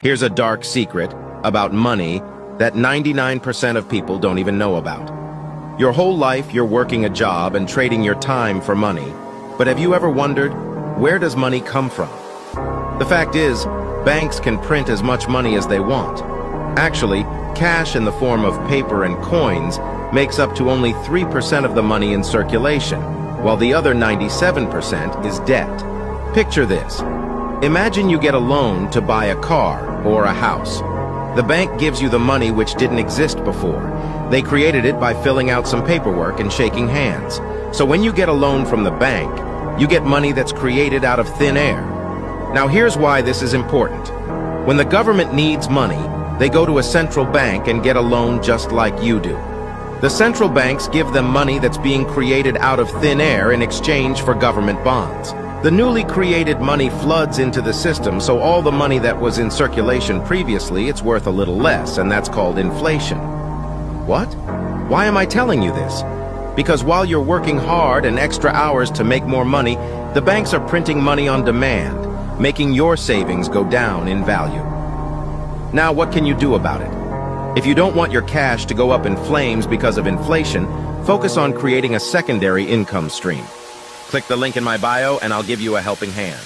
Here's a dark secret about money that 99% of people don't even know about. Your whole life you're working a job and trading your time for money. But have you ever wondered, where does money come from? The fact is, banks can print as much money as they want. Actually, cash in the form of paper and coins makes up to only 3% of the money in circulation, while the other 97% is debt. Picture this. Imagine you get a loan to buy a car or a house. The bank gives you the money which didn't exist before. They created it by filling out some paperwork and shaking hands. So when you get a loan from the bank, you get money that's created out of thin air. Now here's why this is important. When the government needs money, they go to a central bank and get a loan just like you do. The central banks give them money that's being created out of thin air in exchange for government bonds. The newly created money floods into the system, so all the money that was in circulation previously, it's worth a little less, and that's called inflation. What? Why am I telling you this? Because while you're working hard and extra hours to make more money, the banks are printing money on demand, making your savings go down in value. Now, what can you do about it? If you don't want your cash to go up in flames because of inflation, focus on creating a secondary income stream. Click the link in my bio and I'll give you a helping hand.